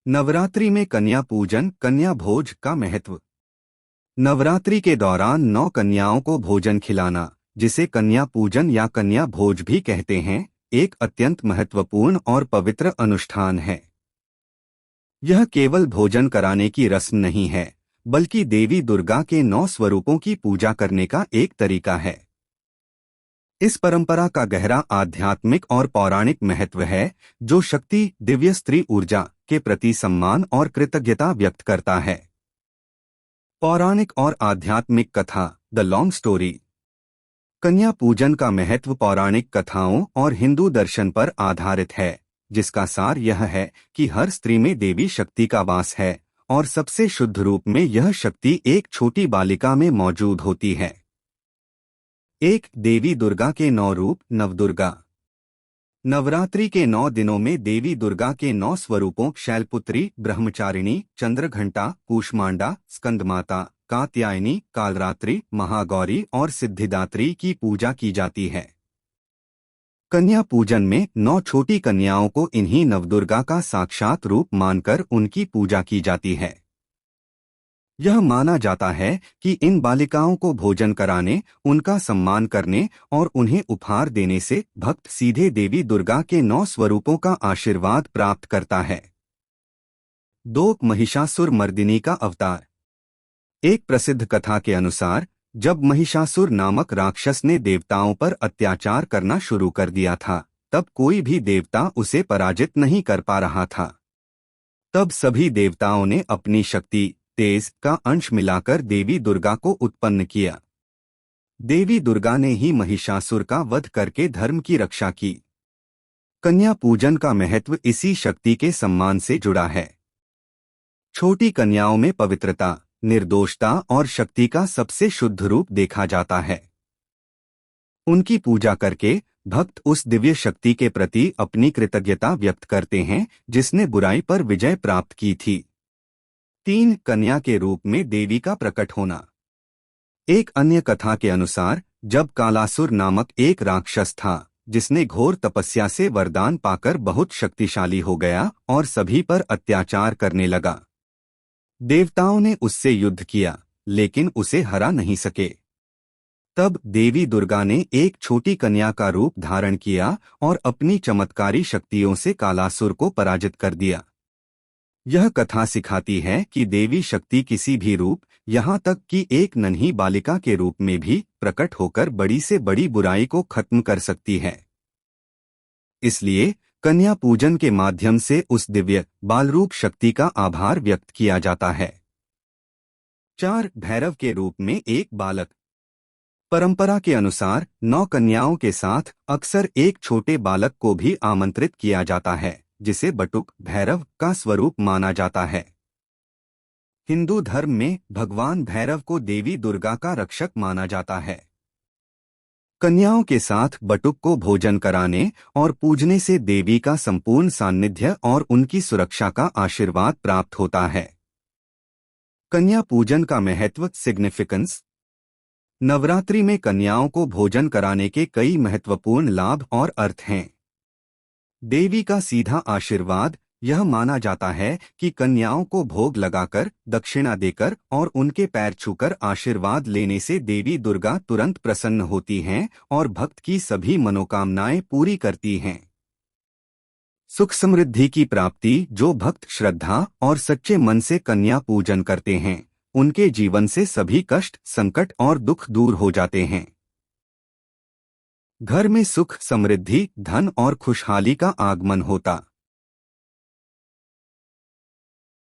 नवरात्रि में कन्या पूजन कन्या भोज का महत्व। नवरात्रि के दौरान 9 कन्याओं को भोजन खिलाना, जिसे कन्या पूजन या कन्या भोज भी कहते हैं, एक अत्यंत महत्वपूर्ण और पवित्र अनुष्ठान है। यह केवल भोजन कराने की रस्म नहीं है, बल्कि देवी दुर्गा के 9 स्वरूपों की पूजा करने का एक तरीका है। इस परंपरा का गहरा आध्यात्मिक और पौराणिक महत्व है, जो शक्ति, दिव्य स्त्री ऊर्जा के प्रति सम्मान और कृतज्ञता व्यक्त करता है। पौराणिक और आध्यात्मिक कथा, द लॉन्ग स्टोरी। कन्या पूजन का महत्व पौराणिक कथाओं और हिंदू दर्शन पर आधारित है, जिसका सार यह है कि हर स्त्री में देवी शक्ति का वास है और सबसे शुद्ध रूप में यह शक्ति एक छोटी बालिका में मौजूद होती है। एक देवी दुर्गा के 9 रूप। नवदुर्गा। नवरात्रि के 9 दिनों में देवी दुर्गा के 9 स्वरूपों शैलपुत्री, ब्रह्मचारिणी, चंद्रघंटा, कूष्मांडा, स्कंदमाता, कात्यायनी, कालरात्रि, महागौरी और सिद्धिदात्री की पूजा की जाती है। कन्या पूजन में 9 छोटी कन्याओं को इन्हीं नवदुर्गा का साक्षात रूप मानकर उनकी पूजा की जाती है। यह माना जाता है कि इन बालिकाओं को भोजन कराने, उनका सम्मान करने और उन्हें उपहार देने से भक्त सीधे देवी दुर्गा के 9 स्वरूपों का आशीर्वाद प्राप्त करता है। 2 महिषासुर मर्दिनी का अवतार। एक प्रसिद्ध कथा के अनुसार, जब महिषासुर नामक राक्षस ने देवताओं पर अत्याचार करना शुरू कर दिया था, तब कोई भी देवता उसे पराजित नहीं कर पा रहा था। तब सभी देवताओं ने अपनी शक्ति, तेज का अंश मिलाकर देवी दुर्गा को उत्पन्न किया। देवी दुर्गा ने ही महिषासुर का वध करके धर्म की रक्षा की। कन्या पूजन का महत्व इसी शक्ति के सम्मान से जुड़ा है। छोटी कन्याओं में पवित्रता, निर्दोषता और शक्ति का सबसे शुद्ध रूप देखा जाता है। उनकी पूजा करके भक्त उस दिव्य शक्ति के प्रति अपनी कृतज्ञता व्यक्त करते हैं, जिसने बुराई पर विजय प्राप्त की थी। 3 कन्या के रूप में देवी का प्रकट होना। एक अन्य कथा के अनुसार, जब कालासुर नामक एक राक्षस था, जिसने घोर तपस्या से वरदान पाकर बहुत शक्तिशाली हो गया और सभी पर अत्याचार करने लगा। देवताओं ने उससे युद्ध किया, लेकिन उसे हरा नहीं सके। तब देवी दुर्गा ने एक छोटी कन्या का रूप धारण किया और अपनी चमत्कारी शक्तियों से कालासुर को पराजित कर दिया। यह कथा सिखाती है कि देवी शक्ति किसी भी रूप, यहाँ तक कि एक नन्ही बालिका के रूप में भी प्रकट होकर बड़ी से बड़ी बुराई को खत्म कर सकती है। इसलिए कन्या पूजन के माध्यम से उस दिव्य बालरूप शक्ति का आभार व्यक्त किया जाता है। 4 भैरव के रूप में एक बालक। परंपरा के अनुसार 9 कन्याओं के साथ अक्सर एक छोटे बालक को भी आमंत्रित किया जाता है, जिसे बटुक, भैरव का स्वरूप माना जाता है। हिंदू धर्म में भगवान भैरव को देवी दुर्गा का रक्षक माना जाता है। कन्याओं के साथ बटुक को भोजन कराने और पूजने से देवी का संपूर्ण सान्निध्य और उनकी सुरक्षा का आशीर्वाद प्राप्त होता है। कन्या पूजन का महत्व, सिग्निफिकेंस। नवरात्रि में कन्याओं को भोजन कराने के कई महत्वपूर्ण लाभ और अर्थ हैं। देवी का सीधा आशीर्वाद। यह माना जाता है कि कन्याओं को भोग लगाकर, दक्षिणा देकर और उनके पैर छूकर आशीर्वाद लेने से देवी दुर्गा तुरंत प्रसन्न होती हैं और भक्त की सभी मनोकामनाएं पूरी करती हैं। सुख समृद्धि की प्राप्ति। जो भक्त श्रद्धा और सच्चे मन से कन्या पूजन करते हैं, उनके जीवन से सभी कष्ट, संकट और दुख दूर हो जाते हैं। घर में सुख, समृद्धि, धन और खुशहाली का आगमन होता।